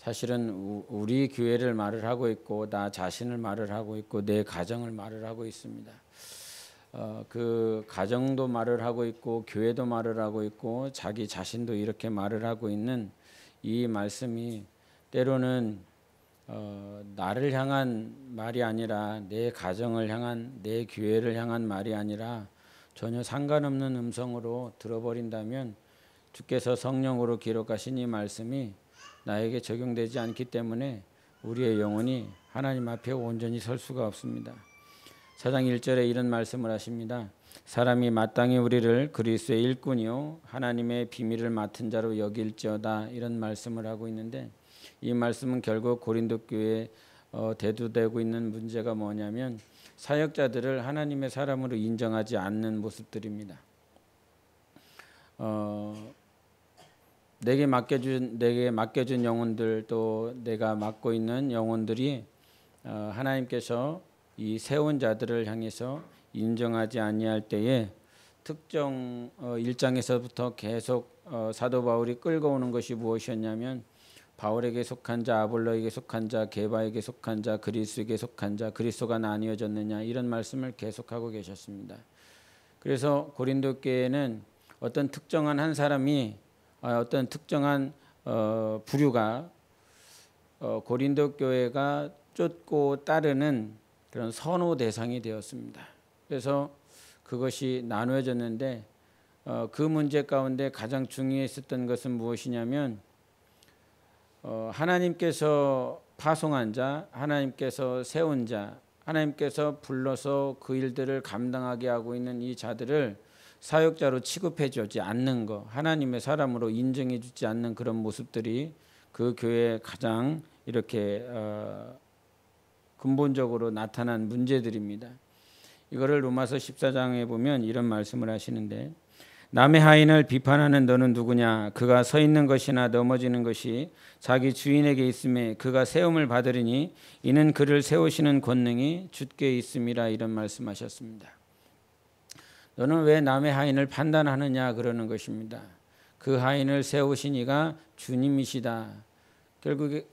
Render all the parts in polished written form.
사실은 우리 교회를 말을 하고 있고 나 자신을 말을 하고 있고 내 가정을 말을 하고 있습니다. 그 가정도 말을 하고 있고 교회도 말을 하고 있고 자기 자신도 이렇게 말을 하고 있는 이 말씀이 때로는 나를 향한 말이 아니라 내 가정을 향한 내 교회를 향한 말이 아니라 전혀 상관없는 음성으로 들어버린다면 주께서 성령으로 기록하신 이 말씀이 나에게 적용되지 않기 때문에 우리의 영혼이 하나님 앞에 온전히 설 수가 없습니다. 4장 1절에 이런 말씀을 하십니다. 사람이 마땅히 우리를 그리스도의 일꾼이요 하나님의 비밀을 맡은 자로 여길지어다, 이런 말씀을 하고 있는데, 이 말씀은 결국 고린도 교회에 대두되고 있는 문제가 뭐냐면 사역자들을 하나님의 사람으로 인정하지 않는 모습들입니다. 내게 맡겨준 영혼들, 또 내가 맡고 있는 영혼들이 하나님께서 이 세운 자들을 향해서 인정하지 아니할 때에 특정 1장에서부터 계속 사도 바울이 끌고 오는 것이 무엇이었냐면 바울에게 속한 자, 아볼로에게 속한 자, 게바에게 속한 자, 그리스도에게 속한 자, 그리스도가 나뉘어졌느냐, 이런 말씀을 계속하고 계셨습니다. 그래서 고린도 교회는 어떤 특정한 한 사람이 어떤 특정한 부류가 고린도 교회가 쫓고 따르는 그런 선호 대상이 되었습니다. 그래서 그것이 나누어졌는데 그 문제 가운데 가장 중요했었던 것은 무엇이냐면 하나님께서 파송한 자, 하나님께서 세운 자, 하나님께서 불러서 그 일들을 감당하게 하고 있는 이 자들을 사역자로 취급해 주지 않는 것, 하나님의 사람으로 인정해 주지 않는 그런 모습들이 그 교회에 가장 이렇게 근본적으로 나타난 문제들입니다. 이거를 로마서 14장에 보면 이런 말씀을 하시는데, 남의 하인을 비판하는 너는 누구냐? 그가 서 있는 것이나 넘어지는 것이 자기 주인에게 있음에 그가 세움을 받으리니 이는 그를 세우시는 권능이 주께 있음이라, 이런 말씀하셨습니다. 너는 왜 남의 하인을 판단하느냐 그러는 것입니다. 그 하인을 세우신 이가 주님이시다. 결국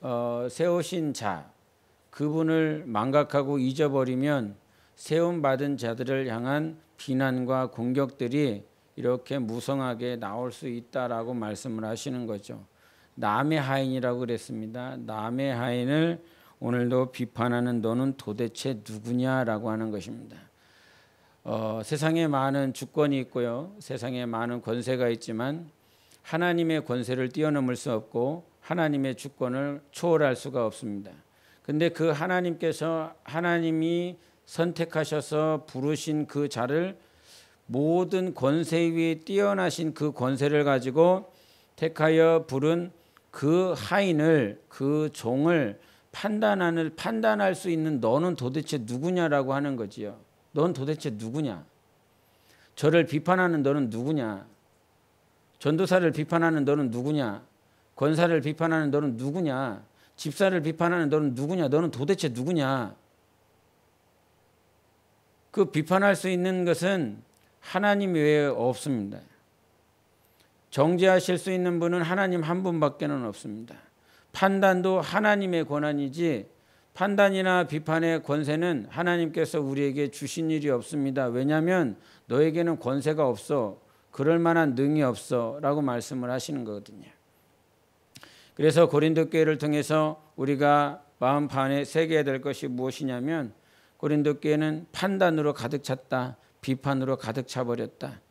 세우신 자, 그분을 망각하고 잊어버리면 세움받은 자들을 향한 비난과 공격들이 이렇게 무성하게 나올 수 있다라고 말씀을 하시는 거죠. 남의 하인이라고 그랬습니다. 남의 하인을 오늘도 비판하는 너는 도대체 누구냐라고 하는 것입니다. 세상에 많은 주권이 있고요, 세상에 많은 권세가 있지만 하나님의 권세를 뛰어넘을 수 없고 하나님의 주권을 초월할 수가 없습니다. 근데 그 하나님이 선택하셔서 부르신 그 자를 모든 권세 위에 뛰어나신 그 권세를 가지고 택하여 부른 그 하인을, 그 종을 판단할 수 있는 너는 도대체 누구냐라고 하는 거지요. 넌 도대체 누구냐? 저를 비판하는 너는 누구냐? 전도사를 비판하는 너는 누구냐? 권사를 비판하는 너는 누구냐? 집사를 비판하는 너는 누구냐? 너는 도대체 누구냐? 그 비판할 수 있는 것은 하나님 외에 없습니다. 정죄하실 수 있는 분은 하나님 한 분밖에는 없습니다. 판단도 하나님의 권한이지 판단이나 비판의 권세는 하나님께서 우리에게 주신 일이 없습니다. 왜냐하면 너에게는 권세가 없어, 그럴 만한 능이 없어 라고 말씀을 하시는 거거든요. 그래서 고린도 교회를 통해서 우리가 마음 반에 새겨야 될 것이 무엇이냐면, 고린도 교회는 판단으로 가득 찼다, 비판으로 가득 차버렸다.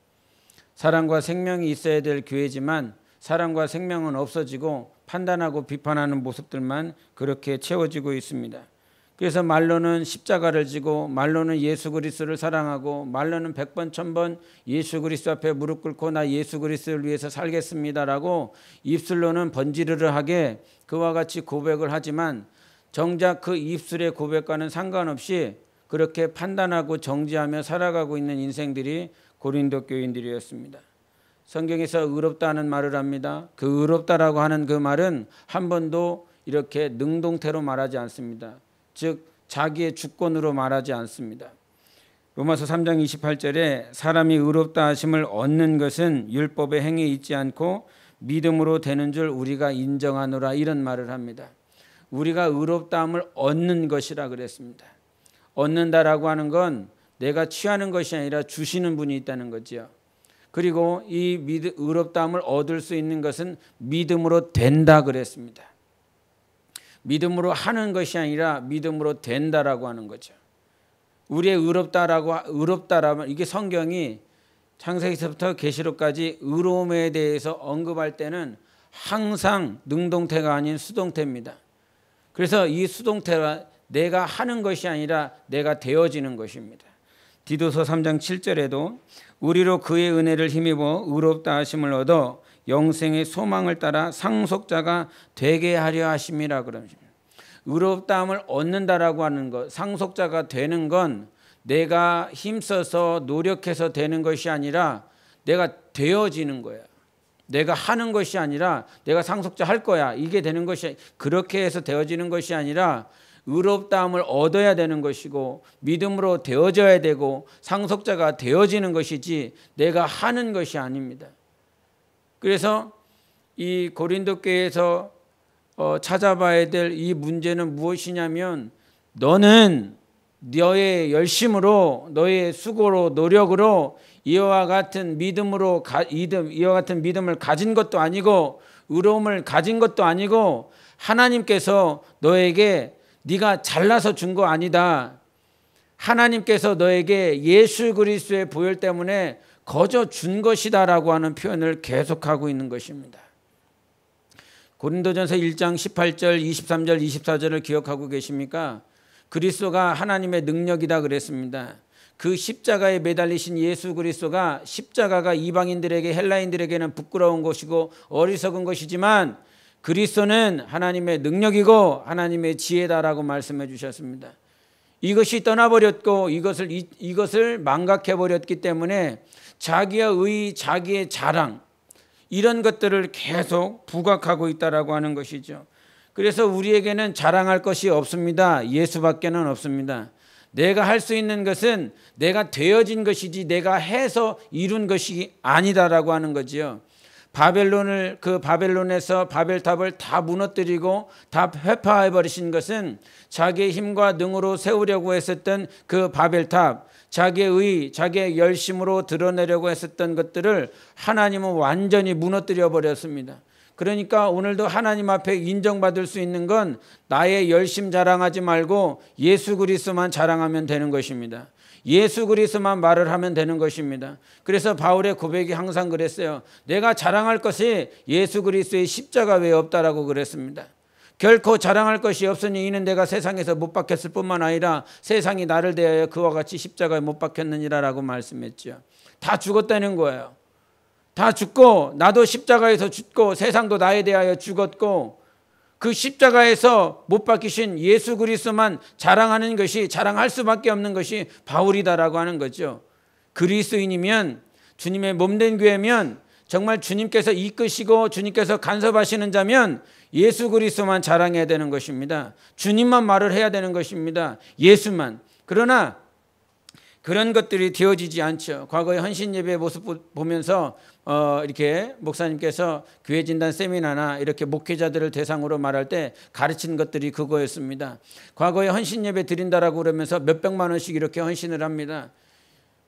사랑과 생명이 있어야 될 교회지만 사랑과 생명은 없어지고 판단하고 비판하는 모습들만 그렇게 채워지고 있습니다. 그래서 말로는 십자가를 지고 말로는 예수 그리스도를 사랑하고 말로는 100번 1000번 예수 그리스도 앞에 무릎 꿇고 나 예수 그리스도를 위해서 살겠습니다라고 입술로는 번지르르하게 그와 같이 고백을 하지만 정작 그 입술의 고백과는 상관없이 그렇게 판단하고 정죄하며 살아가고 있는 인생들이 고린도 교인들이었습니다. 성경에서 의롭다는 말을 합니다. 그 의롭다라고 하는 그 말은 한 번도 이렇게 능동태로 말하지 않습니다. 즉 자기의 주권으로 말하지 않습니다. 로마서 3장 28절에 사람이 의롭다 하심을 얻는 것은 율법의 행위에 있지 않고 믿음으로 되는 줄 우리가 인정하노라, 이런 말을 합니다. 우리가 의롭다함을 얻는 것이라 그랬습니다. 얻는다라고 하는 건 내가 취하는 것이 아니라 주시는 분이 있다는 거죠. 그리고 이 의롭다함을 얻을 수 있는 것은 믿음으로 된다 그랬습니다. 믿음으로 하는 것이 아니라 믿음으로 된다라고 하는 거죠. 우리의 의롭다라면 이게 성경이 창세기서부터 계시록까지 의로움에 대해서 언급할 때는 항상 능동태가 아닌 수동태입니다. 그래서 이 수동태가 내가 하는 것이 아니라 내가 되어지는 것입니다. 디도서 3장 7절에도 우리로 그의 은혜를 힘입어 의롭다 하심을 얻어 영생의 소망을 따라 상속자가 되게 하려 하심이라 그럽니다. 의롭다함을 얻는다라고 하는 것, 상속자가 되는 건 내가 힘써서 노력해서 되는 것이 아니라 내가 되어지는 거야. 내가 하는 것이 아니라 내가 상속자 할 거야, 이게 되는 것이, 그렇게 해서 되어지는 것이 아니라 의롭다함을 얻어야 되는 것이고 믿음으로 되어져야 되고 상속자가 되어지는 것이지 내가 하는 것이 아닙니다. 그래서 이 고린도 교회에서 찾아봐야 될 이 문제는 무엇이냐면, 너는 너의 열심으로, 너의 수고로, 노력으로 이와 같은 믿음을 가진 것도 아니고 의로움을 가진 것도 아니고 하나님께서 너에게 네가 잘나서 준 거 아니다. 하나님께서 너에게 예수 그리스도의 보혈 때문에 거저 준 것이다라고 하는 표현을 계속하고 있는 것입니다. 고린도전서 1장 18절, 23절, 24절을 기억하고 계십니까? 그리스도가 하나님의 능력이다 그랬습니다. 그 십자가에 매달리신 예수 그리스도가, 십자가가 이방인들에게, 헬라인들에게는 부끄러운 것이고 어리석은 것이지만 그리스도는 하나님의 능력이고 하나님의 지혜다라고 말씀해 주셨습니다. 이것이 떠나버렸고 이것을 망각해버렸기 때문에 자기의 의, 자기의 자랑, 이런 것들을 계속 부각하고 있다라고 하는 것이죠. 그래서 우리에게는 자랑할 것이 없습니다. 예수밖에는 없습니다. 내가 할 수 있는 것은 내가 되어진 것이지 내가 해서 이룬 것이 아니다라고 하는 거지요. 바벨론에서 바벨탑을 다 무너뜨리고 다 회파해 버리신 것은 자기의 힘과 능으로 세우려고 했었던 그 바벨탑, 자기의 열심으로 드러내려고 했었던 것들을 하나님은 완전히 무너뜨려 버렸습니다. 그러니까 오늘도 하나님 앞에 인정받을 수 있는 건 나의 열심 자랑하지 말고 예수 그리스도만 자랑하면 되는 것입니다. 예수 그리스도만 말을 하면 되는 것입니다. 그래서 바울의 고백이 항상 그랬어요. 내가 자랑할 것이 예수 그리스도의 십자가 외에 없다라고 그랬습니다. 결코 자랑할 것이 없으니 이는 내가 세상에서 못 박혔을 뿐만 아니라 세상이 나를 대하여 그와 같이 십자가에 못 박혔느니라라고 말씀했죠. 다 죽었다는 거예요. 다 죽고 나도 십자가에서 죽고 세상도 나에 대하여 죽었고 그 십자가에서 못 박히신 예수 그리스도만 자랑하는 것이, 자랑할 수밖에 없는 것이 바울이다라고 하는 거죠. 그리스도인이면, 주님의 몸된 교회면, 정말 주님께서 이끄시고 주님께서 간섭하시는 자면 예수 그리스도만 자랑해야 되는 것입니다. 주님만 말을 해야 되는 것입니다. 예수만. 그러나 그런 것들이 되어지지 않죠. 과거의 헌신 예배의 모습 보면서 이렇게 목사님께서 교회 진단 세미나나 이렇게 목회자들을 대상으로 말할 때 가르친 것들이 그거였습니다. 과거에 헌신 예배 드린다라고 그러면서 몇백만 원씩 이렇게 헌신을 합니다.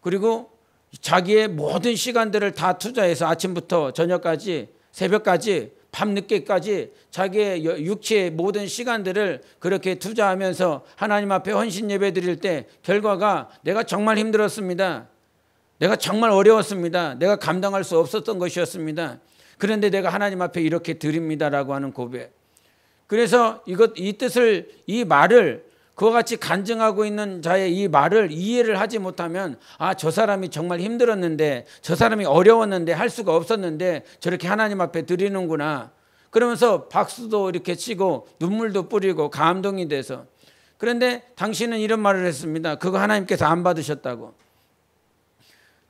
그리고 자기의 모든 시간들을 다 투자해서 아침부터 저녁까지, 새벽까지, 밤늦게까지 자기의 육체의 모든 시간들을 그렇게 투자하면서 하나님 앞에 헌신 예배 드릴 때 결과가 내가 정말 힘들었습니다. 내가 정말 어려웠습니다. 내가 감당할 수 없었던 것이었습니다. 그런데 내가 하나님 앞에 이렇게 드립니다라고 하는 고백. 그래서 이 말을, 그와 같이 간증하고 있는 자의 이 말을 이해를 하지 못하면, 아, 저 사람이 정말 힘들었는데, 저 사람이 어려웠는데, 할 수가 없었는데 저렇게 하나님 앞에 드리는구나. 그러면서 박수도 이렇게 치고 눈물도 뿌리고 감동이 돼서. 그런데 당신은 이런 말을 했습니다. 그거 하나님께서 안 받으셨다고.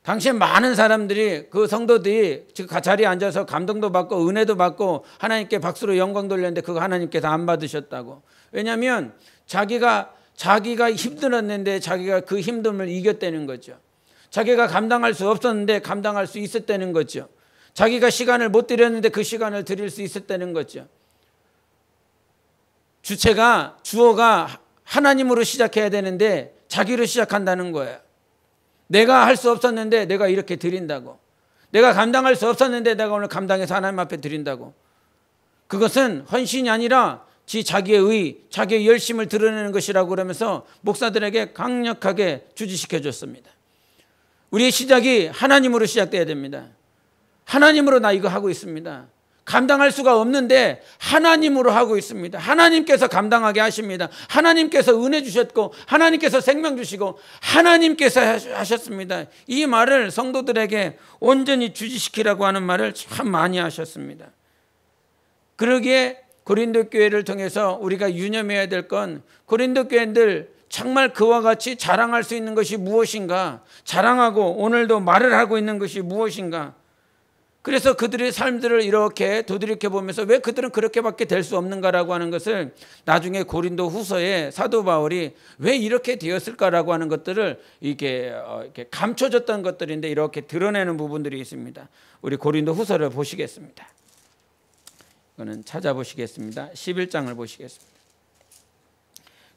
당시에 많은 사람들이, 그 성도들이 자리에 앉아서 감동도 받고 은혜도 받고 하나님께 박수로 영광 돌렸는데 그거 하나님께서 안 받으셨다고. 왜냐하면 자기가 힘들었는데 자기가 그 힘듦을 이겼다는 거죠. 자기가 감당할 수 없었는데 감당할 수 있었다는 거죠. 자기가 시간을 못 드렸는데 그 시간을 드릴 수 있었다는 거죠. 주어가 하나님으로 시작해야 되는데 자기로 시작한다는 거예요. 내가 할 수 없었는데 내가 이렇게 드린다고. 내가 감당할 수 없었는데 내가 오늘 감당해서 하나님 앞에 드린다고. 그것은 헌신이 아니라 자기의 의, 자기의 열심을 드러내는 것이라고 그러면서 목사들에게 강력하게 주지시켜 줬습니다. 우리의 시작이 하나님으로 시작돼야 됩니다. 하나님으로 나 이거 하고 있습니다. 감당할 수가 없는데 하나님으로 하고 있습니다. 하나님께서 감당하게 하십니다. 하나님께서 은혜 주셨고 하나님께서 생명 주시고 하나님께서 하셨습니다. 이 말을 성도들에게 온전히 주지시키라고 하는 말을 참 많이 하셨습니다. 그러기에 고린도 교회를 통해서 우리가 유념해야 될 건 고린도 교회들 정말 그와 같이 자랑할 수 있는 것이 무엇인가, 자랑하고 오늘도 말을 하고 있는 것이 무엇인가. 그래서 그들의 삶들을 이렇게 되돌이켜 보면서 왜 그들은 그렇게밖에 될 수 없는가라고 하는 것을 나중에 고린도 후서에 사도 바울이 왜 이렇게 되었을까라고 하는 것들을 이렇게 감춰졌던 것들인데 이렇게 드러내는 부분들이 있습니다. 우리 고린도 후서를 보시겠습니다. 이거는 찾아보시겠습니다. 11장을 보시겠습니다.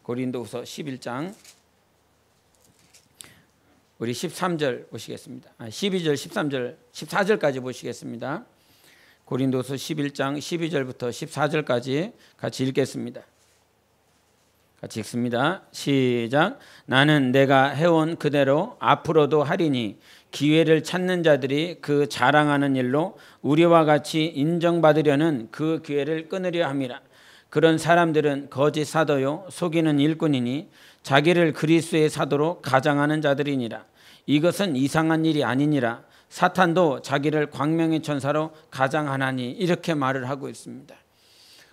고린도 후서 11장 우리 13절 보시겠습니다. 12절, 13절, 14절까지 보시겠습니다. 고린도서 11장 12절부터 14절까지 같이 읽겠습니다. 같이 읽습니다. 시작. 나는 내가 해온 그대로 앞으로도 하리니 기회를 찾는 자들이 그 자랑하는 일로 우리와 같이 인정받으려는 그 기회를 끊으려 함이라. 그런 사람들은 거짓 사도요 속이는 일꾼이니 자기를 그리스도의 사도로 가장하는 자들이니라. 이것은 이상한 일이 아니니라. 사탄도 자기를 광명의 천사로 가장하나니. 이렇게 말을 하고 있습니다.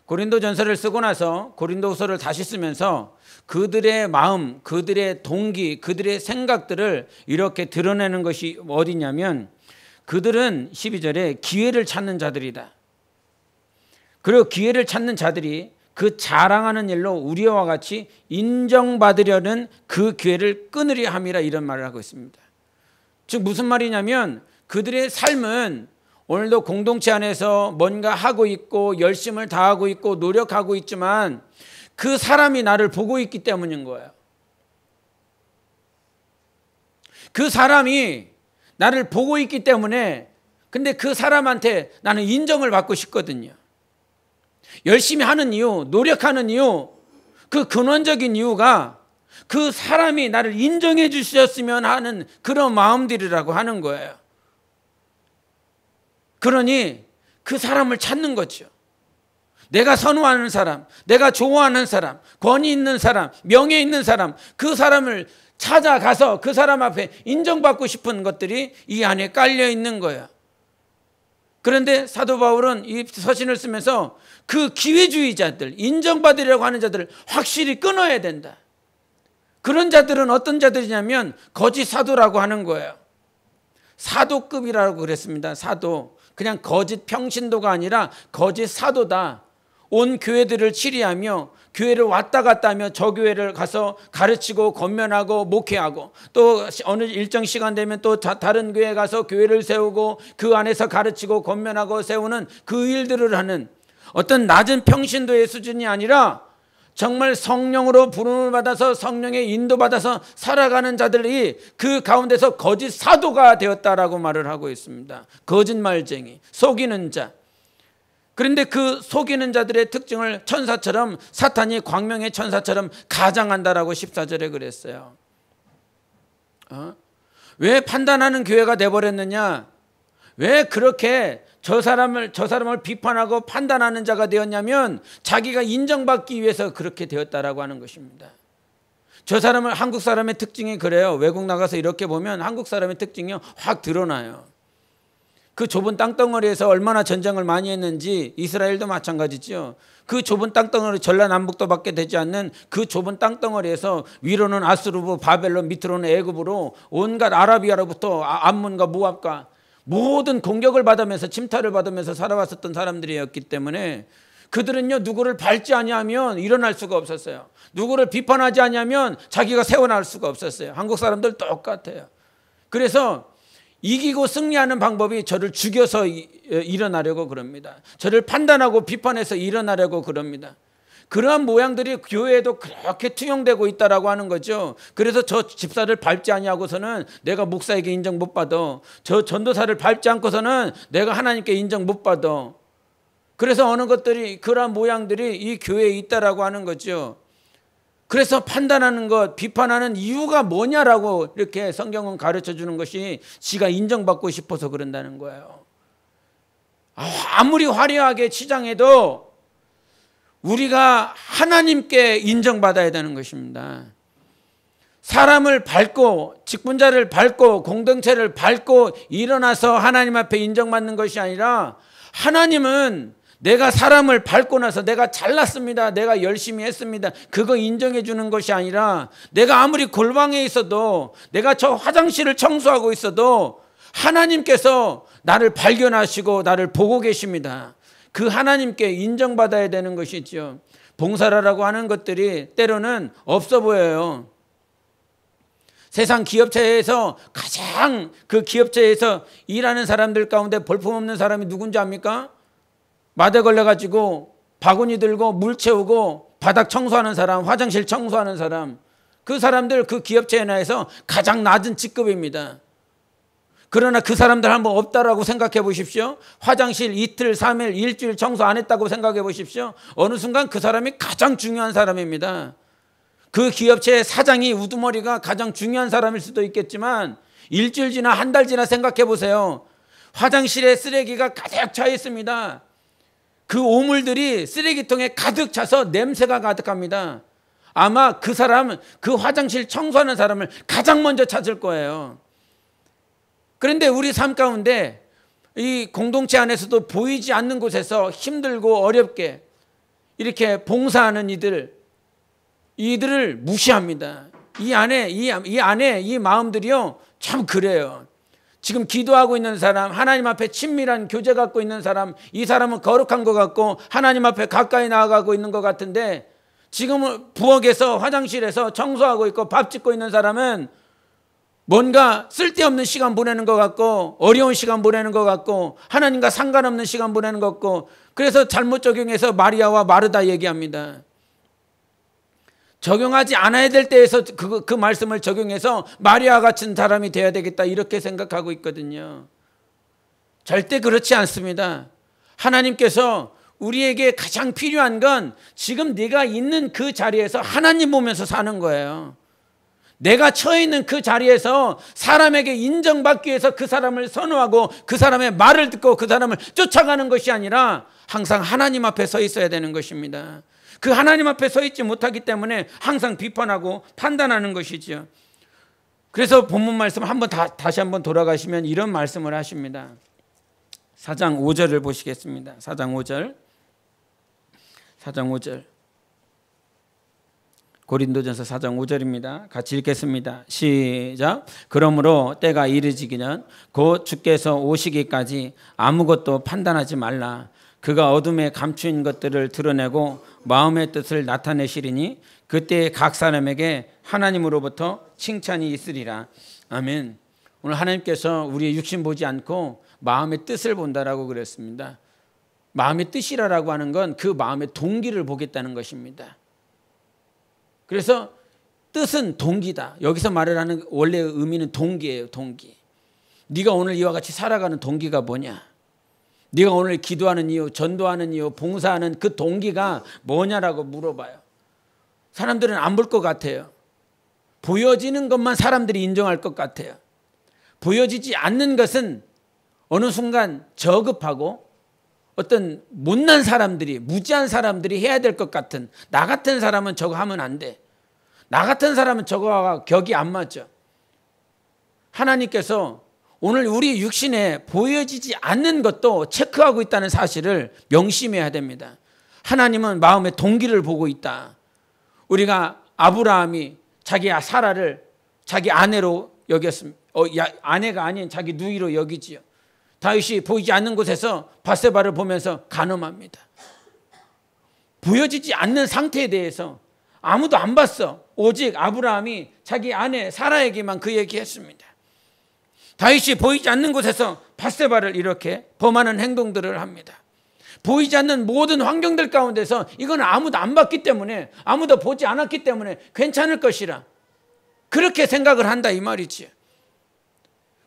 고린도전서를 쓰고 나서 고린도후서를 다시 쓰면서 그들의 마음, 그들의 동기, 그들의 생각들을 이렇게 드러내는 것이 어디냐면 그들은 12절에 기회를 찾는 자들이다. 그리고 기회를 찾는 자들이 그 자랑하는 일로 우리와 같이 인정받으려는 그 기회를 끊으려 함이라. 이런 말을 하고 있습니다. 즉 무슨 말이냐면 그들의 삶은 오늘도 공동체 안에서 뭔가 하고 있고 열심을 다하고 있고 노력하고 있지만 그 사람이 나를 보고 있기 때문인 거예요. 그 사람이 나를 보고 있기 때문에 근데 그 사람한테 나는 인정을 받고 싶거든요. 열심히 하는 이유, 노력하는 이유, 그 근원적인 이유가 그 사람이 나를 인정해 주셨으면 하는 그런 마음들이라고 하는 거예요. 그러니 그 사람을 찾는 거죠. 내가 선호하는 사람, 내가 좋아하는 사람, 권위 있는 사람, 명예 있는 사람, 그 사람을 찾아가서 그 사람 앞에 인정받고 싶은 것들이 이 안에 깔려 있는 거예요. 그런데 사도 바울은 이 서신을 쓰면서 그 기회주의자들, 인정받으려고 하는 자들을 확실히 끊어야 된다. 그런 자들은 어떤 자들이냐면 거짓 사도라고 하는 거예요. 사도급이라고 그랬습니다. 사도. 그냥 거짓 평신도가 아니라 거짓 사도다. 온 교회들을 치리하며 교회를 왔다 갔다 하며 저 교회를 가서 가르치고 권면하고 목회하고 또 어느 일정 시간 되면 또 다른 교회에 가서 교회를 세우고 그 안에서 가르치고 권면하고 세우는 그 일들을 하는 어떤 낮은 평신도의 수준이 아니라 정말 성령으로 부름을 받아서 성령의 인도받아서 살아가는 자들이 그 가운데서 거짓 사도가 되었다라고 말을 하고 있습니다. 거짓말쟁이, 속이는 자. 그런데 그 속이는 자들의 특징을 천사처럼 사탄이 광명의 천사처럼 가장한다라고 14절에 그랬어요. 왜 판단하는 교회가 돼버렸느냐? 왜 그렇게 저 사람을 비판하고 판단하는 자가 되었냐면 자기가 인정받기 위해서 그렇게 되었다라고 하는 것입니다. 저 사람을 한국 사람의 특징이 그래요. 외국 나가서 이렇게 보면 한국 사람의 특징이 확 드러나요. 그 좁은 땅덩어리에서 얼마나 전쟁을 많이 했는지 이스라엘도 마찬가지죠. 그 좁은 땅덩어리 전라남북도밖에 되지 않는 그 좁은 땅덩어리에서 위로는 아수르부 바벨론 밑으로는 애굽으로 온갖 아라비아로부터 암몬과 모압과 모든 공격을 받으면서 침탈을 받으면서 살아왔었던 사람들이었기 때문에 그들은요 누구를 밟지 아니하면 일어날 수가 없었어요. 누구를 비판하지 아니하면 자기가 세워날 수가 없었어요. 한국 사람들 똑같아요. 그래서 이기고 승리하는 방법이 저를 죽여서 일어나려고 그럽니다. 저를 판단하고 비판해서 일어나려고 그럽니다. 그러한 모양들이 교회에도 그렇게 투영되고 있다라고 하는 거죠. 그래서 저 집사를 밟지 아니하고서는 내가 목사에게 인정 못 받아. 저 전도사를 밟지 않고서는 내가 하나님께 인정 못 받아. 그래서 어느 것들이 그러한 모양들이 이 교회에 있다라고 하는 거죠. 그래서 판단하는 것, 비판하는 이유가 뭐냐라고 이렇게 성경은 가르쳐 주는 것이 지가 인정받고 싶어서 그런다는 거예요. 아무리 화려하게 치장해도 우리가 하나님께 인정받아야 되는 것입니다. 사람을 밟고 직분자를 밟고 공동체를 밟고 일어나서 하나님 앞에 인정받는 것이 아니라 하나님은 내가 사람을 밟고 나서 내가 잘났습니다. 내가 열심히 했습니다. 그거 인정해 주는 것이 아니라 내가 아무리 골방에 있어도 내가 저 화장실을 청소하고 있어도 하나님께서 나를 발견하시고 나를 보고 계십니다. 그 하나님께 인정받아야 되는 것이죠. 봉사라고 하는 것들이 때로는 없어 보여요. 세상 기업체에서 가장 그 기업체에서 일하는 사람들 가운데 볼품없는 사람이 누군지 압니까? 마대 걸려가지고 바구니 들고 물 채우고 바닥 청소하는 사람, 화장실 청소하는 사람, 그 사람들 그 기업체 내에서 가장 낮은 직급입니다. 그러나 그 사람들 한번 없다라고 생각해 보십시오. 화장실 이틀, 3일, 일주일 청소 안 했다고 생각해 보십시오. 어느 순간 그 사람이 가장 중요한 사람입니다. 그 기업체의 사장이 우두머리가 가장 중요한 사람일 수도 있겠지만 일주일 지나 한 달 지나 생각해 보세요. 화장실에 쓰레기가 가득 차 있습니다. 그 오물들이 쓰레기통에 가득 차서 냄새가 가득합니다. 아마 그 사람은 그 화장실 청소하는 사람을 가장 먼저 찾을 거예요. 그런데 우리 삶 가운데 이 공동체 안에서도 보이지 않는 곳에서 힘들고 어렵게 이렇게 봉사하는 이들을 무시합니다. 이 안에 이 마음들이요 참 그래요. 지금 기도하고 있는 사람, 하나님 앞에 친밀한 교제 갖고 있는 사람, 이 사람은 거룩한 것 같고 하나님 앞에 가까이 나아가고 있는 것 같은데 지금 부엌에서 화장실에서 청소하고 있고 밥 짓고 있는 사람은 뭔가 쓸데없는 시간 보내는 것 같고 어려운 시간 보내는 것 같고 하나님과 상관없는 시간 보내는 것 같고 그래서 잘못 적용해서 마리아와 마르다 얘기합니다. 적용하지 않아야 될 때에서 그 말씀을 적용해서 마리아 같은 사람이 돼야 되겠다 이렇게 생각하고 있거든요. 절대 그렇지 않습니다. 하나님께서 우리에게 가장 필요한 건 지금 네가 있는 그 자리에서 하나님 보면서 사는 거예요. 내가 처해 있는 그 자리에서 사람에게 인정받기 위해서 그 사람을 선호하고 그 사람의 말을 듣고 그 사람을 쫓아가는 것이 아니라 항상 하나님 앞에 서 있어야 되는 것입니다. 그 하나님 앞에 서 있지 못하기 때문에 항상 비판하고 판단하는 것이죠. 그래서 본문 말씀 다시 한번 돌아가시면 이런 말씀을 하십니다. 4장 5절을 보시겠습니다. 4장 5절 고린도전서 4장 5절입니다. 같이 읽겠습니다. 시작. 그러므로 때가 이르지기는 곧 주께서 오시기까지 아무것도 판단하지 말라. 그가 어둠에 감추인 것들을 드러내고 마음의 뜻을 나타내시리니 그때 각 사람에게 하나님으로부터 칭찬이 있으리라. 아멘. 오늘 하나님께서 우리의 육신 보지 않고 마음의 뜻을 본다라고 그랬습니다. 마음의 뜻이라고 하는 건 그 마음의 동기를 보겠다는 것입니다. 그래서 뜻은 동기다. 여기서 말을 하는 원래 의미는 동기예요. 동기. 네가 오늘 이와 같이 살아가는 동기가 뭐냐? 네가 오늘 기도하는 이유, 전도하는 이유, 봉사하는 그 동기가 뭐냐라고 물어봐요. 사람들은 안 볼 것 같아요. 보여지는 것만 사람들이 인정할 것 같아요. 보여지지 않는 것은 어느 순간 저급하고 어떤 못난 사람들이, 무지한 사람들이 해야 될 것 같은, 나 같은 사람은 저거 하면 안 돼. 나 같은 사람은 저거와 격이 안 맞죠. 하나님께서 오늘 우리 육신에 보여지지 않는 것도 체크하고 있다는 사실을 명심해야 됩니다. 하나님은 마음의 동기를 보고 있다. 우리가 아브라함이 자기 사라를 자기 아내로 여겼습니다. 아내가 아닌 자기 누이로 여기지요. 다윗이 보이지 않는 곳에서 밧세바를 보면서 간음합니다. 보여지지 않는 상태에 대해서 아무도 안 봤어. 오직 아브라함이 자기 아내 사라에게만 그 얘기했습니다. 다윗이 보이지 않는 곳에서 밧세바를 이렇게 범하는 행동들을 합니다. 보이지 않는 모든 환경들 가운데서 이건 아무도 안 봤기 때문에, 아무도 보지 않았기 때문에 괜찮을 것이라 그렇게 생각을 한다 이 말이지.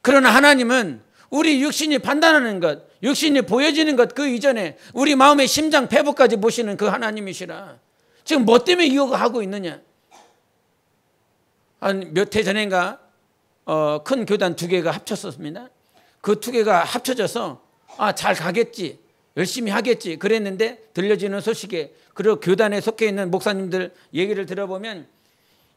그러나 하나님은 우리 육신이 판단하는 것, 육신이 보여지는 것 그 이전에 우리 마음의 심장 폐부까지 보시는 그 하나님이시라. 지금 뭐 때문에 이거 하고 있느냐. 한 몇 해 전인가 큰 교단 두 개가 합쳤었습니다. 그 두 개가 합쳐져서 잘 가겠지, 열심히 하겠지 그랬는데 들려지는 소식에, 그리고 교단에 속해 있는 목사님들 얘기를 들어보면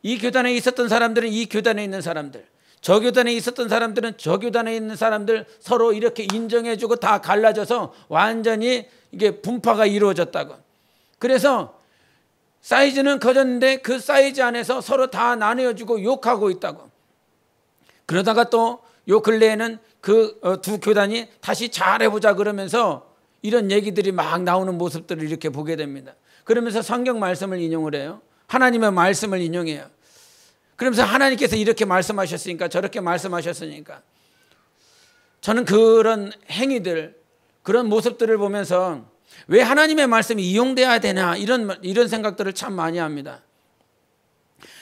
이 교단에 있었던 사람들은 이 교단에 있는 사람들, 저 교단에 있었던 사람들은 저 교단에 있는 사람들 서로 이렇게 인정해주고 다 갈라져서 완전히 이게 분파가 이루어졌다고. 그래서 사이즈는 커졌는데 그 사이즈 안에서 서로 다 나누어주고 욕하고 있다고. 그러다가 또 요 근래에는 그 두 교단이 다시 잘해보자 그러면서 이런 얘기들이 막 나오는 모습들을 이렇게 보게 됩니다. 그러면서 성경 말씀을 인용을 해요. 하나님의 말씀을 인용해요. 그러면서 하나님께서 이렇게 말씀하셨으니까 저렇게 말씀하셨으니까. 저는 그런 행위들, 그런 모습들을 보면서 왜 하나님의 말씀이 이용돼야 되나 이런 생각들을 참 많이 합니다.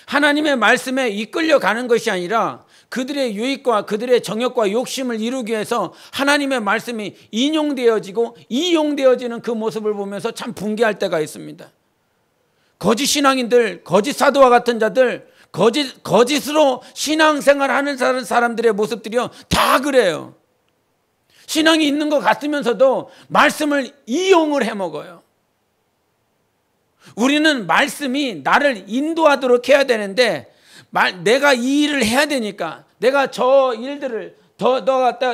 하나님의 말씀에 이끌려가는 것이 아니라 그들의 유익과 그들의 정욕과 욕심을 이루기 위해서 하나님의 말씀이 인용되어지고 이용되어지는 그 모습을 보면서 참 분개할 때가 있습니다. 거짓 신앙인들, 거짓 사도와 같은 자들, 거짓으로 신앙생활하는 사람들의 모습들이요 다 그래요. 신앙이 있는 것 같으면서도 말씀을 이용을 해먹어요. 우리는 말씀이 나를 인도하도록 해야 되는데 내가 이 일을 해야 되니까, 내가 저 일들을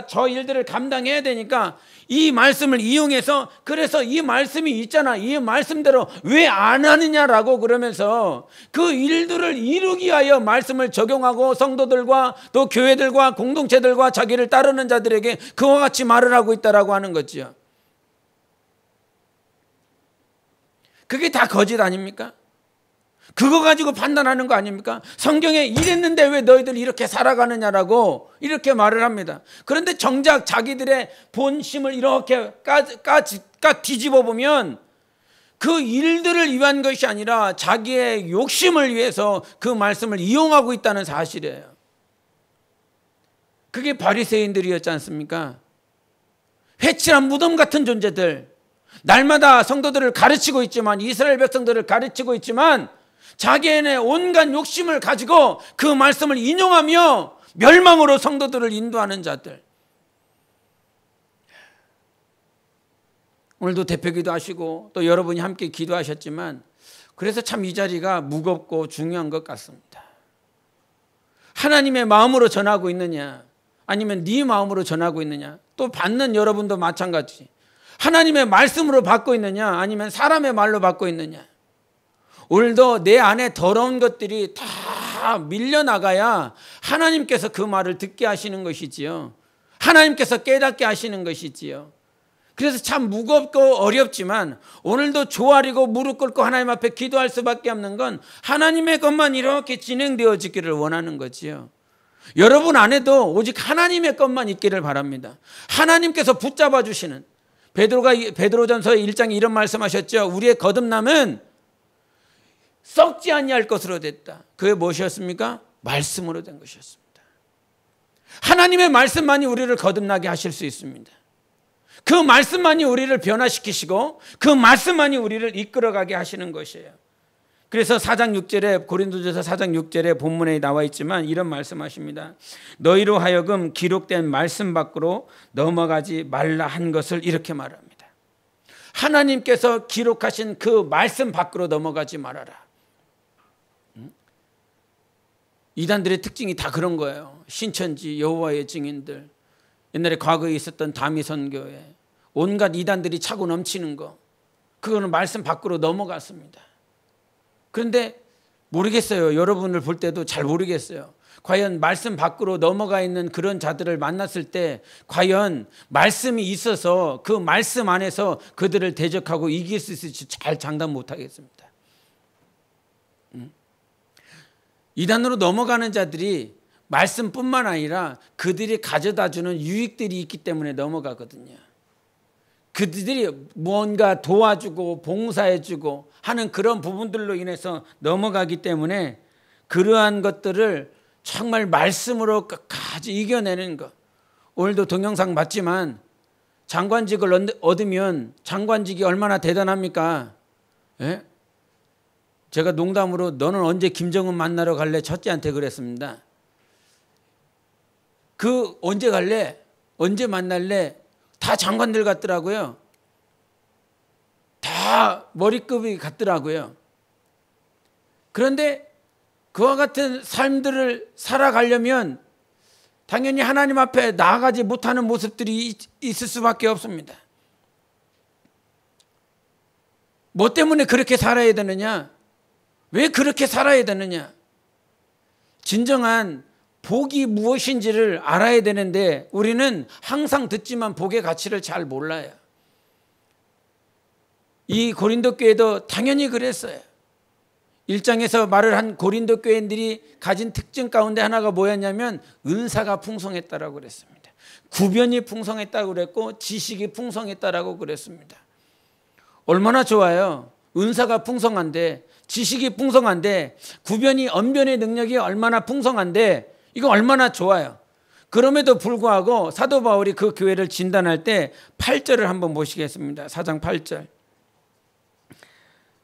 저 일들을 감당해야 되니까 이 말씀을 이용해서, 그래서 이 말씀이 있잖아, 이 말씀대로 왜 안 하느냐라고 그러면서 그 일들을 이루기 위하여 말씀을 적용하고 성도들과 또 교회들과 공동체들과 자기를 따르는 자들에게 그와 같이 말을 하고 있다라고 하는 거지요. 그게 다 거짓 아닙니까? 그거 가지고 판단하는 거 아닙니까? 성경에 이랬는데 왜 너희들 이렇게 살아가느냐라고 이렇게 말을 합니다. 그런데 정작 자기들의 본심을 이렇게 뒤집어 보면 그 일들을 위한 것이 아니라 자기의 욕심을 위해서 그 말씀을 이용하고 있다는 사실이에요. 그게 바리새인들이었지 않습니까? 회칠한 무덤 같은 존재들, 날마다 성도들을 가르치고 있지만, 이스라엘 백성들을 가르치고 있지만 자기의 온갖 욕심을 가지고 그 말씀을 인용하며 멸망으로 성도들을 인도하는 자들. 오늘도 대표기도 하시고 또 여러분이 함께 기도하셨지만, 그래서 참 이 자리가 무겁고 중요한 것 같습니다. 하나님의 마음으로 전하고 있느냐, 아니면 네 마음으로 전하고 있느냐. 또 받는 여러분도 마찬가지. 하나님의 말씀으로 받고 있느냐, 아니면 사람의 말로 받고 있느냐. 오늘도 내 안에 더러운 것들이 다 밀려나가야 하나님께서 그 말을 듣게 하시는 것이지요. 하나님께서 깨닫게 하시는 것이지요. 그래서 참 무겁고 어렵지만 오늘도 조아리고 무릎 꿇고 하나님 앞에 기도할 수밖에 없는 건 하나님의 것만 이렇게 진행되어지기를 원하는 거지요. 여러분 안에도 오직 하나님의 것만 있기를 바랍니다. 하나님께서 붙잡아 주시는, 베드로전서 1장에 이런 말씀하셨죠. 우리의 거듭남은 썩지 아니할 것으로 됐다. 그게 무엇이었습니까? 말씀으로 된 것이었습니다. 하나님의 말씀만이 우리를 거듭나게 하실 수 있습니다. 그 말씀만이 우리를 변화시키시고 그 말씀만이 우리를 이끌어가게 하시는 것이에요. 그래서 4장 6절에, 고린도전서 4장 6절에 본문에 나와 있지만 이런 말씀하십니다. 너희로 하여금 기록된 말씀 밖으로 넘어가지 말라 한 것을 이렇게 말합니다. 하나님께서 기록하신 그 말씀 밖으로 넘어가지 말아라. 이단들의 특징이 다 그런 거예요. 신천지, 여호와의 증인들, 옛날에 과거에 있었던 다미선교회, 온갖 이단들이 차고 넘치는 거, 그거는 말씀 밖으로 넘어갔습니다. 그런데 모르겠어요. 여러분을 볼 때도 잘 모르겠어요. 과연 말씀 밖으로 넘어가 있는 그런 자들을 만났을 때 과연 말씀이 있어서 그 말씀 안에서 그들을 대적하고 이길 수 있을지 잘 장담 못하겠습니다. 이단으로 넘어가는 자들이 말씀뿐만 아니라 그들이 가져다주는 유익들이 있기 때문에 넘어가거든요. 그들이 뭔가 도와주고 봉사해주고 하는 그런 부분들로 인해서 넘어가기 때문에 그러한 것들을 정말 말씀으로 끝까지 이겨내는 것. 오늘도 동영상 봤지만 장관직을 얻으면 장관직이 얼마나 대단합니까? 예? 제가 농담으로 너는 언제 김정은 만나러 갈래? 첫째한테 그랬습니다. 그 언제 갈래? 언제 만날래? 다 장관들 같더라고요. 다 머리급이 같더라고요. 그런데 그와 같은 삶들을 살아가려면 당연히 하나님 앞에 나아가지 못하는 모습들이 있을 수밖에 없습니다. 뭐 때문에 그렇게 살아야 되느냐? 왜 그렇게 살아야 되느냐? 진정한 복이 무엇인지를 알아야 되는데 우리는 항상 듣지만 복의 가치를 잘 몰라요. 이 고린도 교회도 당연히 그랬어요. 1장에서 말을 한 고린도 교회인들이 가진 특징 가운데 하나가 뭐였냐면 은사가 풍성했다라고 그랬습니다. 구변이 풍성했다고 그랬고 지식이 풍성했다라고 그랬습니다. 얼마나 좋아요. 은사가 풍성한데 지식이 풍성한데 구변이 언변의 능력이 얼마나 풍성한데 이거 얼마나 좋아요. 그럼에도 불구하고 사도 바울이 그 교회를 진단할 때 8절을 한번 보시겠습니다. 4장 8절.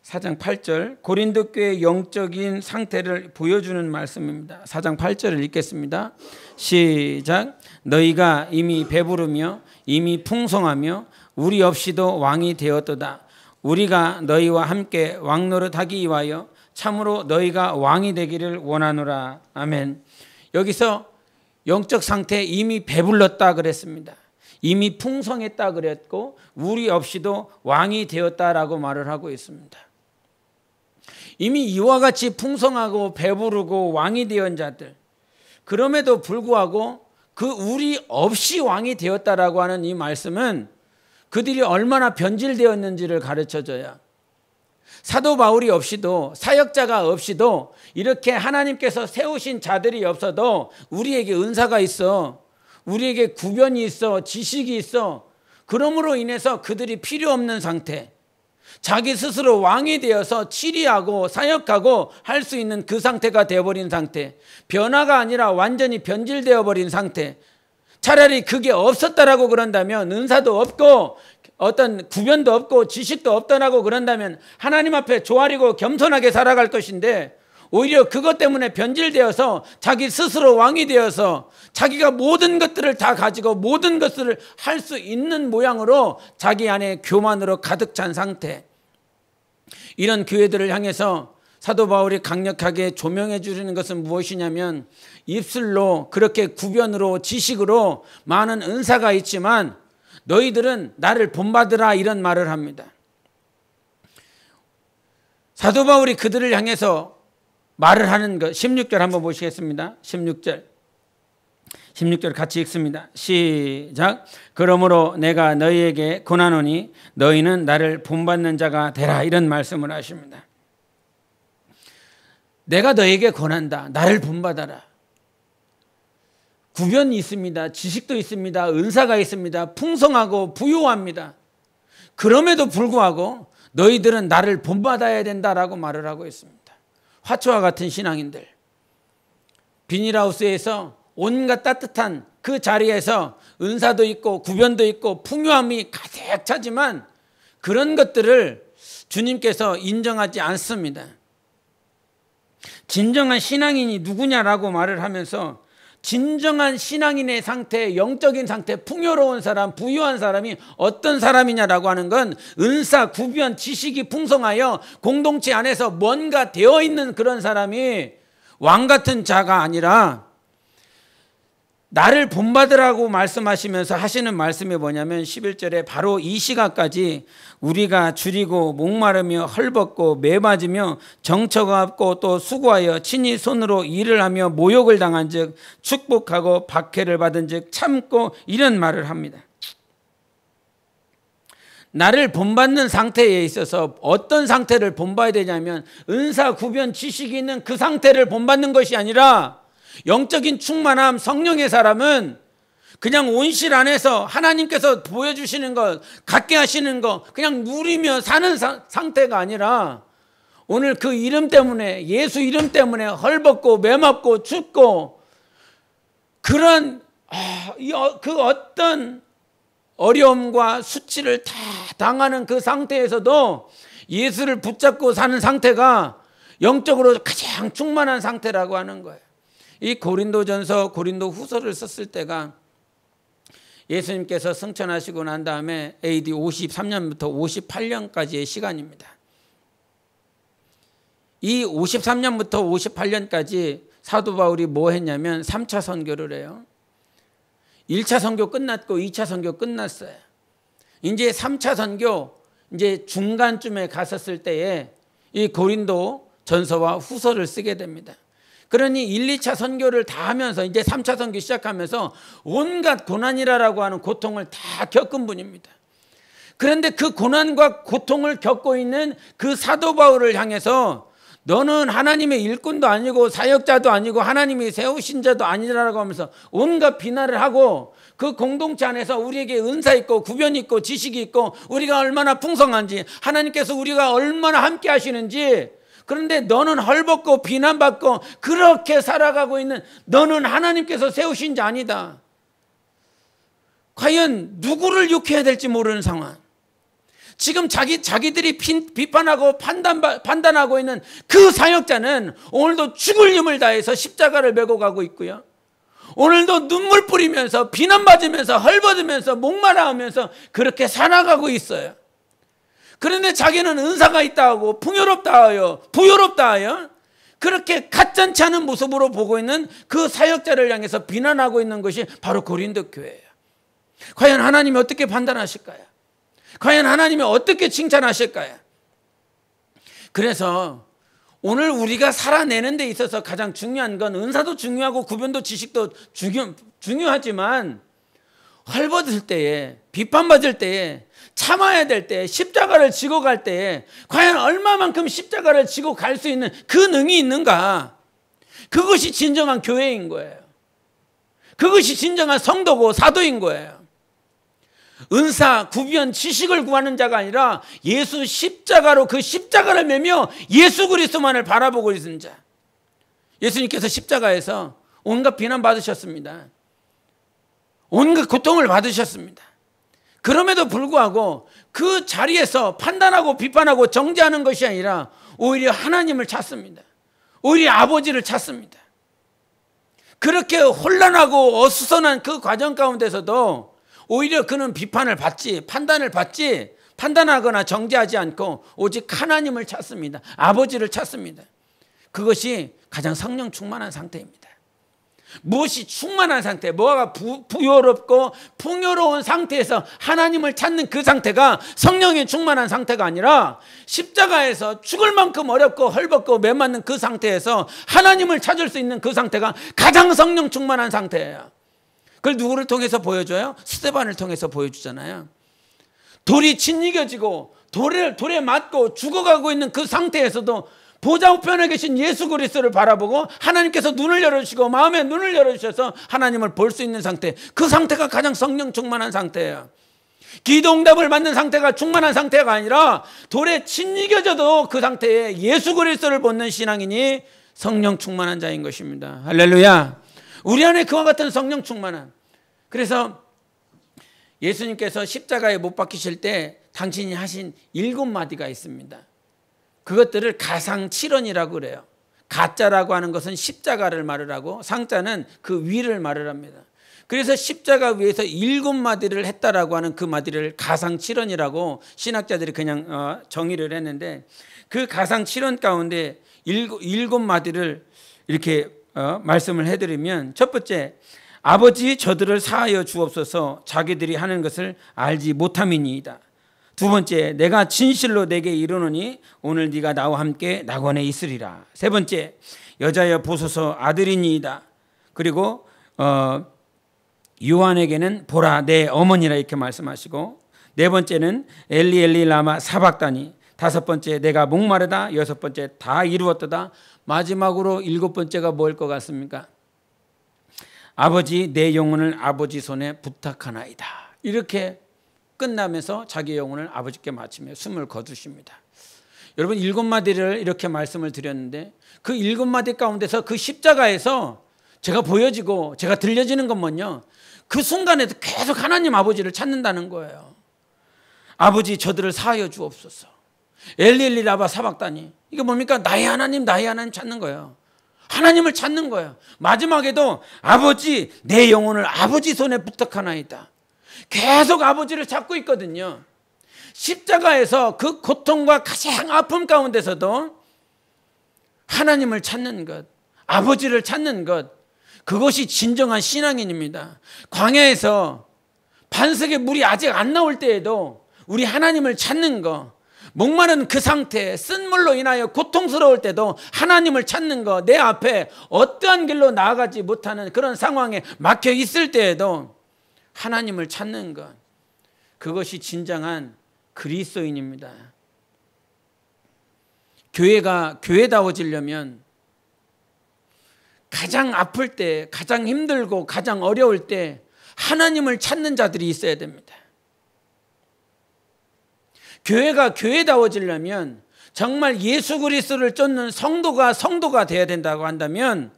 4장 8절 고린도 교회의 영적인 상태를 보여주는 말씀입니다. 4장 8절을 읽겠습니다. 시작. 너희가 이미 배부르며 이미 풍성하며 우리 없이도 왕이 되었도다. 우리가 너희와 함께 왕노릇하기 위하여 참으로 너희가 왕이 되기를 원하노라. 아멘. 여기서 영적 상태 이미 배불렀다 그랬습니다. 이미 풍성했다 그랬고 우리 없이도 왕이 되었다라고 말을 하고 있습니다. 이미 이와 같이 풍성하고 배부르고 왕이 되었던 자들, 그럼에도 불구하고 그 우리 없이 왕이 되었다라고 하는 이 말씀은 그들이 얼마나 변질되었는지를 가르쳐줘요. 사도 바울이 없이도 사역자가 없이도 이렇게 하나님께서 세우신 자들이 없어도 우리에게 은사가 있어, 우리에게 구변이 있어, 지식이 있어. 그러므로 인해서 그들이 필요 없는 상태, 자기 스스로 왕이 되어서 치리하고 사역하고 할 수 있는 그 상태가 되어버린 상태, 변화가 아니라 완전히 변질되어 버린 상태. 차라리 그게 없었다라고 그런다면, 은사도 없고 어떤 구변도 없고 지식도 없다라고 그런다면 하나님 앞에 조아리고 겸손하게 살아갈 것인데, 오히려 그것 때문에 변질되어서 자기 스스로 왕이 되어서 자기가 모든 것들을 다 가지고 모든 것을 할 수 있는 모양으로 자기 안에 교만으로 가득 찬 상태. 이런 교회들을 향해서 사도 바울이 강력하게 조명해 주는 것은 무엇이냐면, 입술로 그렇게 구변으로 지식으로 많은 은사가 있지만 너희들은 나를 본받으라, 이런 말을 합니다. 사도 바울이 그들을 향해서 말을 하는 것, 16절 한번 보시겠습니다. 16절 같이 읽습니다. 시작. 그러므로 내가 너희에게 권하노니 너희는 나를 본받는 자가 되라, 이런 말씀을 하십니다. 내가 너에게 권한다. 나를 본받아라. 구변이 있습니다. 지식도 있습니다. 은사가 있습니다. 풍성하고 부유합니다. 그럼에도 불구하고 너희들은 나를 본받아야 된다라고 말을 하고 있습니다. 화초와 같은 신앙인들, 비닐하우스에서 온갖 따뜻한 그 자리에서 은사도 있고 구변도 있고 풍요함이 가득 차지만 그런 것들을 주님께서 인정하지 않습니다. 진정한 신앙인이 누구냐라고 말을 하면서, 진정한 신앙인의 상태, 영적인 상태, 풍요로운 사람, 부유한 사람이 어떤 사람이냐라고 하는 건 은사, 구변, 지식이 풍성하여 공동체 안에서 뭔가 되어 있는 그런 사람이 왕 같은 자가 아니라, 나를 본받으라고 말씀하시면서 하시는 말씀이 뭐냐면 11절에 바로 이 시각까지 우리가 줄이고 목마르며 헐벗고 매맞으며 정처가 없고 또 수고하여 친히 손으로 일을 하며 모욕을 당한 즉 축복하고 박해를 받은 즉 참고, 이런 말을 합니다. 나를 본받는 상태에 있어서 어떤 상태를 본받아야 되냐면, 은사, 구변, 지식이 있는 그 상태를 본받는 것이 아니라 영적인 충만함, 성령의 사람은 그냥 온실 안에서 하나님께서 보여주시는 것, 갖게 하시는 것 그냥 누리며 사는 상태가 아니라 오늘 그 이름 때문에, 예수 이름 때문에 헐벗고 매맞고 춥고 그런 그 어떤 어려움과 수치를 다 당하는 그 상태에서도 예수를 붙잡고 사는 상태가 영적으로 가장 충만한 상태라고 하는 거예요. 이 고린도전서, 고린도후서를 썼을 때가 예수님께서 승천하시고 난 다음에 AD 53년부터 58년까지의 시간입니다. 이 53년부터 58년까지 사도 바울이 뭐 했냐면 3차 선교를 해요. 1차 선교 끝났고 2차 선교 끝났어요. 이제 3차 선교 이제 중간쯤에 갔었을 때에 이 고린도 전서와 후서를 쓰게 됩니다. 그러니 1, 2차 선교를 다 하면서 이제 3차 선교 시작하면서 온갖 고난이라고 하는 고통을 다 겪은 분입니다. 그런데 그 고난과 고통을 겪고 있는 그 사도 바울을 향해서 너는 하나님의 일꾼도 아니고 사역자도 아니고 하나님이 세우신 자도 아니라고 하면서 온갖 비난을 하고 그 공동체 안에서 우리에게 은사 있고 구변이 있고 지식이 있고 우리가 얼마나 풍성한지 하나님께서 우리가 얼마나 함께 하시는지 그런데 너는 헐벗고 비난받고 그렇게 살아가고 있는 너는 하나님께서 세우신 자 아니다. 과연 누구를 욕해야 될지 모르는 상황. 지금 자기들이 비판하고 판단하고 있는 그 사역자는 오늘도 죽을 힘을 다해서 십자가를 메고 가고 있고요. 오늘도 눈물 뿌리면서 비난받으면서 헐벗으면서 목마르하면서 그렇게 살아가고 있어요. 그런데 자기는 은사가 있다 하고 풍요롭다 하여 부요롭다 하여 그렇게 가짠치 않은 모습으로 보고 있는 그 사역자를 향해서 비난하고 있는 것이 바로 고린도 교회예요. 과연 하나님이 어떻게 판단하실까요? 과연 하나님이 어떻게 칭찬하실까요? 그래서 오늘 우리가 살아내는 데 있어서 가장 중요한 건 은사도 중요하고 구변도 지식도 중요하지만 헐벗을 때에 비판받을 때에 참아야 될 때 십자가를 지고 갈 때에 과연 얼마만큼 십자가를 지고 갈 수 있는 그 능이 있는가? 그것이 진정한 교회인 거예요. 그것이 진정한 성도고 사도인 거예요. 은사, 구변, 지식을 구하는 자가 아니라 예수 십자가로 그 십자가를 매며 예수 그리스도만을 바라보고 있는 자. 예수님께서 십자가에서 온갖 비난 받으셨습니다. 온갖 고통을 받으셨습니다. 그럼에도 불구하고 그 자리에서 판단하고 비판하고 정죄하는 것이 아니라 오히려 하나님을 찾습니다. 오히려 아버지를 찾습니다. 그렇게 혼란하고 어수선한 그 과정 가운데서도 오히려 그는 비판을 받지 판단을 받지 판단하거나 정죄하지 않고 오직 하나님을 찾습니다. 아버지를 찾습니다. 그것이 가장 성령 충만한 상태입니다. 무엇이 충만한 상태, 뭐가 부요롭고 풍요로운 상태에서 하나님을 찾는 그 상태가 성령이 충만한 상태가 아니라 십자가에서 죽을 만큼 어렵고 헐벗고 매맞는 그 상태에서 하나님을 찾을 수 있는 그 상태가 가장 성령 충만한 상태예요. 그걸 누구를 통해서 보여줘요? 스데반을 통해서 보여주잖아요. 돌이 짓이겨지고 돌에 맞고 죽어가고 있는 그 상태에서도 보좌 우편에 계신 예수 그리스도를 바라보고 하나님께서 눈을 열어주시고 마음의 눈을 열어주셔서 하나님을 볼 수 있는 상태, 그 상태가 가장 성령 충만한 상태예요. 기도응답을 받는 상태가 충만한 상태가 아니라 돌에 짓이겨져도 그 상태에 예수 그리스도를 보는 신앙이니 성령 충만한 자인 것입니다. 할렐루야. 우리 안에 그와 같은 성령 충만한. 그래서 예수님께서 십자가에 못 박히실 때 당신이 하신 7마디가 있습니다. 그것들을 가상칠언이라고 그래요. 가짜라고 하는 것은 십자가를 말을 하고 상자는 그 위를 말을 합니다. 그래서 십자가 위에서 7마디를 했다라고 하는 그 마디를 가상칠언이라고 신학자들이 그냥 정의를 했는데 그 가상칠언 가운데 7마디를 이렇게 말씀을 해드리면 첫 번째, 아버지 저들을 사하여 주옵소서 자기들이 하는 것을 알지 못함이니이다. 두 번째, 내가 진실로 내게 이르노니 오늘 네가 나와 함께 낙원에 있으리라. 세 번째, 여자여 보소서 아들이니이다. 그리고 요한에게는 보라 내 어머니라 이렇게 말씀하시고, 네 번째는 엘리 엘리 라마 사박다니, 다섯 번째 내가 목마르다, 여섯 번째 다 이루었도다, 마지막으로 일곱 번째가 뭘 것 같습니까? 아버지 내 영혼을 아버지 손에 부탁하나이다. 이렇게 끝나면서 자기 영혼을 아버지께 바치며 숨을 거두십니다. 여러분 7마디를 이렇게 말씀을 드렸는데 그 7마디 가운데서 그 십자가에서 제가 보여지고 제가 들려지는 건 뭐냐? 그 순간에도 계속 하나님 아버지를 찾는다는 거예요. 아버지 저들을 사하여 주옵소서. 엘리 라바 사박다니. 이게 뭡니까? 나의 하나님 찾는 거예요. 하나님을 찾는 거예요. 마지막에도 아버지 내 영혼을 아버지 손에 부탁하나이다. 계속 아버지를 찾고 있거든요. 십자가에서 그 고통과 가장 아픔 가운데서도 하나님을 찾는 것, 아버지를 찾는 것, 그것이 진정한 신앙인입니다. 광야에서 반석에 물이 아직 안 나올 때에도 우리 하나님을 찾는 것, 목마른 그 상태, 쓴 물로 인하여 고통스러울 때도 하나님을 찾는 것, 내 앞에 어떠한 길로 나아가지 못하는 그런 상황에 막혀 있을 때에도 하나님을 찾는 것, 그것이 진정한 그리스도인입니다. 교회가 교회다워지려면 가장 아플 때, 가장 힘들고 가장 어려울 때 하나님을 찾는 자들이 있어야 됩니다. 교회가 교회다워지려면 정말 예수 그리스도를 쫓는 성도가 되어야 된다고 한다면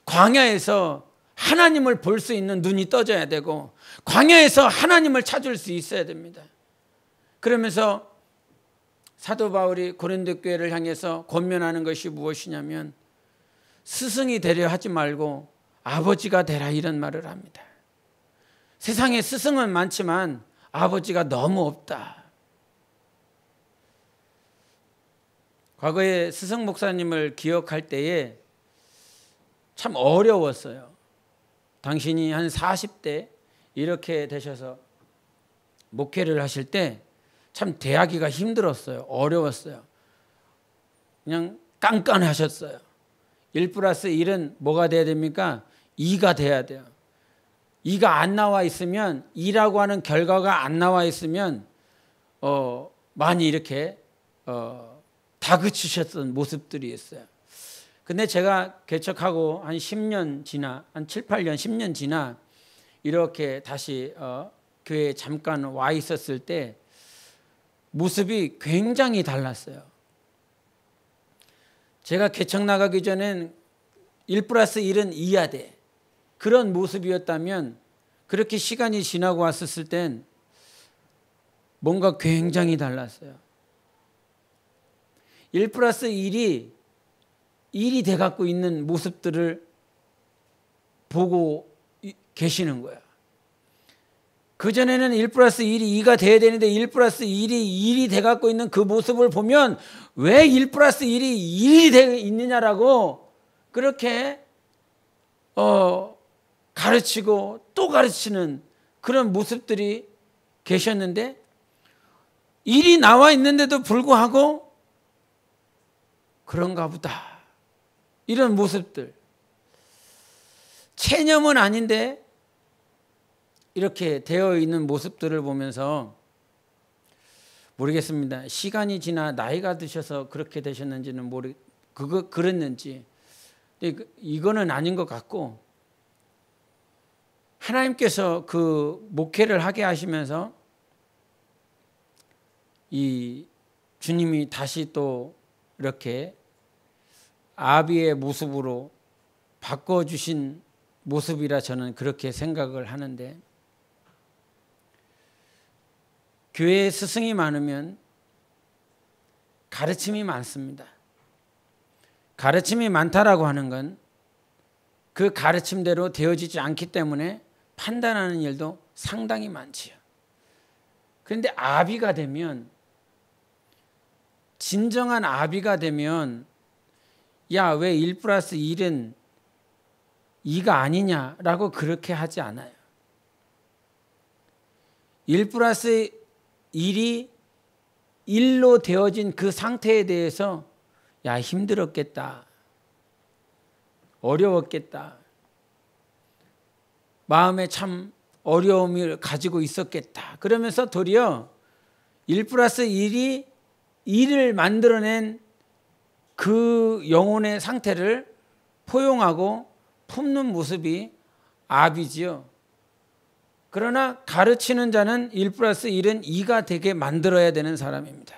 광야에서 하나님을 볼 수 있는 눈이 떠져야 되고 광야에서 하나님을 찾을 수 있어야 됩니다. 그러면서 사도 바울이 고린도 교회를 향해서 권면하는 것이 무엇이냐면 스승이 되려 하지 말고 아버지가 되라, 이런 말을 합니다. 세상에 스승은 많지만 아버지가 너무 없다. 과거에 스승 목사님을 기억할 때에 참 어려웠어요. 당신이 한 40대 이렇게 되셔서 목회를 하실 때 참 대하기가 힘들었어요. 어려웠어요. 그냥 깐깐하셨어요. 1+1은 뭐가 돼야 됩니까? 2가 돼야 돼요. 2가 안 나와 있으면, 2라고 하는 결과가 안 나와 있으면 많이 이렇게 다그치셨던 모습들이 있어요. 근데 제가 개척하고 한 10년 지나, 한 7, 8년, 10년 지나 이렇게 다시 교회에 잠깐 와 있었을 때 모습이 굉장히 달랐어요. 제가 개척 나가기 전엔 1+1은 2야 돼. 그런 모습이었다면 그렇게 시간이 지나고 왔었을 땐 뭔가 굉장히 달랐어요. 1+1이 1이 돼갖고 있는 모습들을 보고 계시는 거야. 그전에는 1+1이 2가 돼야 되는데 1+1이 1이 돼갖고 있는 그 모습을 보면 왜 1+1이 1이 되어 있느냐라고 그렇게 가르치고 또 가르치는 그런 모습들이 계셨는데 1이 나와 있는데도 불구하고 그런가 보다. 이런 모습들. 체념은 아닌데 이렇게 되어 있는 모습들을 보면서 모르겠습니다. 시간이 지나 나이가 드셔서 그렇게 되셨는지는 그랬는지. 이거는 아닌 것 같고 하나님께서 그 목회를 하게 하시면서 이 주님이 다시 또 이렇게 아비의 모습으로 바꿔주신 모습이라 저는 그렇게 생각을 하는데, 교회에 스승이 많으면 가르침이 많습니다. 가르침이 많다라고 하는 건 그 가르침대로 되어지지 않기 때문에 판단하는 일도 상당히 많지요. 그런데 아비가 되면, 진정한 아비가 되면 야, 왜 1+1은 2가 아니냐라고 그렇게 하지 않아요. 1+1이 1로 되어진 그 상태에 대해서 야, 힘들었겠다. 어려웠겠다. 마음에 참 어려움을 가지고 있었겠다. 그러면서 도리어 1+1이 2를 만들어낸 그 영혼의 상태를 포용하고 품는 모습이 압이지요. 그러나 가르치는 자는 1+1은 2가 되게 만들어야 되는 사람입니다.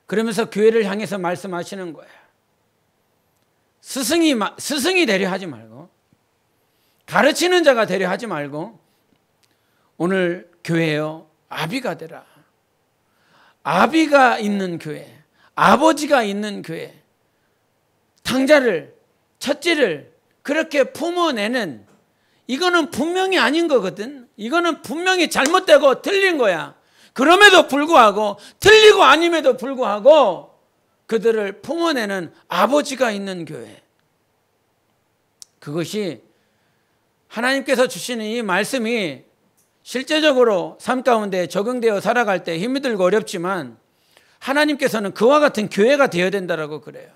그러면서 교회를 향해서 말씀하시는 거예요. 스승이 되려 하지 말고, 가르치는 자가 되려 하지 말고, 오늘 교회요, 아비가 되라. 아비가 있는 교회, 아버지가 있는 교회, 탕자를, 첫째를 그렇게 품어내는, 이거는 분명히 아닌 거거든. 이거는 분명히 잘못되고 틀린 거야. 그럼에도 불구하고, 틀리고 아님에도 불구하고 그들을 품어내는 아버지가 있는 교회, 그것이 하나님께서 주시는 이 말씀이 실제적으로 삶 가운데 적용되어 살아갈 때 힘이 들고 어렵지만, 하나님께서는 그와 같은 교회가 되어야 된다고 그래요.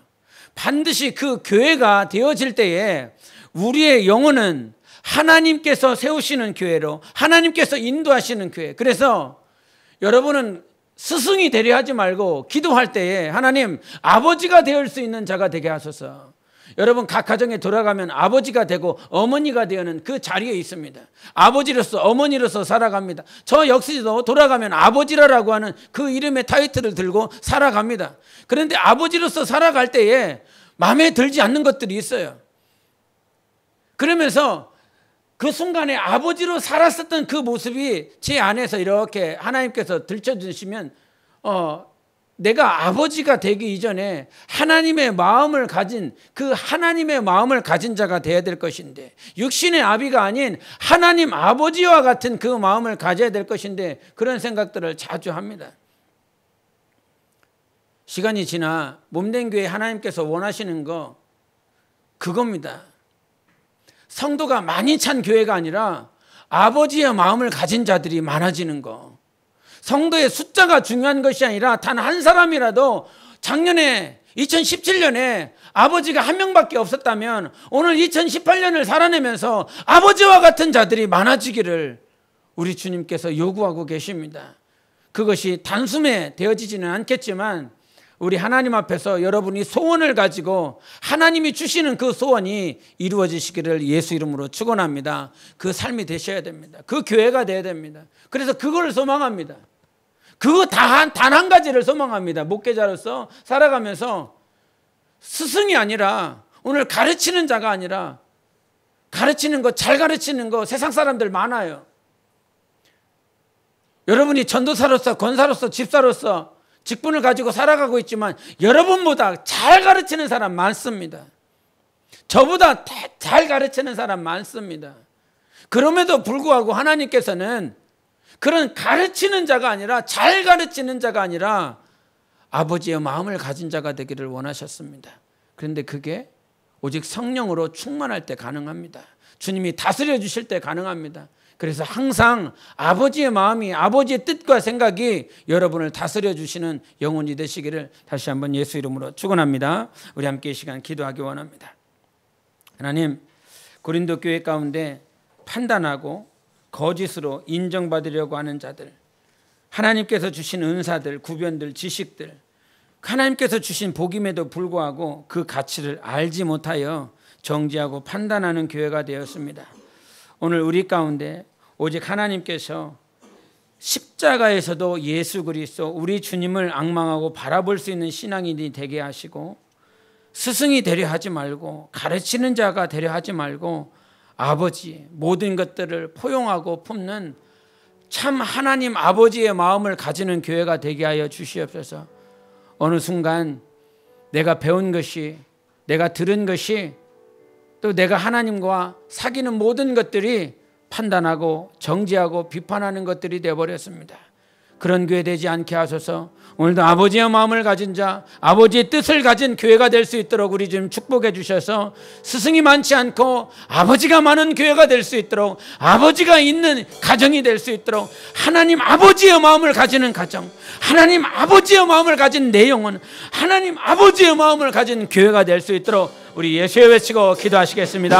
반드시 그 교회가 되어질 때에 우리의 영혼은 하나님께서 세우시는 교회로, 하나님께서 인도하시는 교회. 그래서 여러분은 스승이 되려 하지 말고 기도할 때에 하나님, 아버지가 될 수 있는 자가 되게 하소서. 여러분 각 가정에 돌아가면 아버지가 되고 어머니가 되는 그 자리에 있습니다. 아버지로서 어머니로서 살아갑니다. 저 역시도 돌아가면 아버지라고 하는 그 이름의 타이틀을 들고 살아갑니다. 그런데 아버지로서 살아갈 때에 마음에 들지 않는 것들이 있어요. 그러면서 그 순간에 아버지로 살았었던 그 모습이 제 안에서 이렇게 하나님께서 들춰주시면 내가 아버지가 되기 이전에 하나님의 마음을 가진, 그 하나님의 마음을 가진 자가 되어야 될 것인데, 육신의 아비가 아닌 하나님 아버지와 같은 그 마음을 가져야 될 것인데, 그런 생각들을 자주 합니다. 시간이 지나 몸된 교회 하나님께서 원하시는 거 그겁니다. 성도가 많이 찬 교회가 아니라 아버지의 마음을 가진 자들이 많아지는 거. 성도의 숫자가 중요한 것이 아니라 단 한 사람이라도, 작년에 2017년에 아버지가 한 명밖에 없었다면 오늘 2018년을 살아내면서 아버지와 같은 자들이 많아지기를 우리 주님께서 요구하고 계십니다. 그것이 단숨에 되어지지는 않겠지만 우리 하나님 앞에서 여러분이 소원을 가지고 하나님이 주시는 그 소원이 이루어지시기를 예수 이름으로 축원합니다. 그 삶이 되셔야 됩니다. 그 교회가 되어야 됩니다. 그래서 그걸 소망합니다. 그거 단 한 가지를 소망합니다. 목회자로서 살아가면서 스승이 아니라, 오늘 가르치는 자가 아니라, 가르치는 거, 잘 가르치는 거 세상 사람들 많아요. 여러분이 전도사로서, 권사로서, 집사로서 직분을 가지고 살아가고 있지만 여러분보다 잘 가르치는 사람 많습니다. 저보다 잘 가르치는 사람 많습니다. 그럼에도 불구하고 하나님께서는 그런 가르치는 자가 아니라, 잘 가르치는 자가 아니라 아버지의 마음을 가진 자가 되기를 원하셨습니다. 그런데 그게 오직 성령으로 충만할 때 가능합니다. 주님이 다스려 주실 때 가능합니다. 그래서 항상 아버지의 마음이, 아버지의 뜻과 생각이 여러분을 다스려 주시는 영혼이 되시기를 다시 한번 예수 이름으로 축원합니다. 우리 함께 이 시간 기도하기 원합니다. 하나님, 고린도 교회 가운데 판단하고 거짓으로 인정받으려고 하는 자들, 하나님께서 주신 은사들, 구변들, 지식들, 하나님께서 주신 복임에도 불구하고 그 가치를 알지 못하여 정죄하고 판단하는 교회가 되었습니다. 오늘 우리 가운데 오직 하나님께서 십자가에서도 예수 그리스도 우리 주님을 앙망하고 바라볼 수 있는 신앙인이 되게 하시고, 스승이 되려 하지 말고, 가르치는 자가 되려 하지 말고, 아버지, 모든 것들을 포용하고 품는 참 하나님 아버지의 마음을 가지는 교회가 되게 하여 주시옵소서. 어느 순간 내가 배운 것이, 내가 들은 것이, 또 내가 하나님과 사귀는 모든 것들이 판단하고 정죄하고 비판하는 것들이 되어버렸습니다. 그런 교회 되지 않게 하소서. 오늘도 아버지의 마음을 가진 자, 아버지의 뜻을 가진 교회가 될 수 있도록 우리 좀 축복해 주셔서 스승이 많지 않고 아버지가 많은 교회가 될 수 있도록, 아버지가 있는 가정이 될 수 있도록, 하나님 아버지의 마음을 가지는 가정, 하나님 아버지의 마음을 가진 내 영혼, 하나님 아버지의 마음을 가진 교회가 될 수 있도록 우리 예수의 외치고 기도하시겠습니다.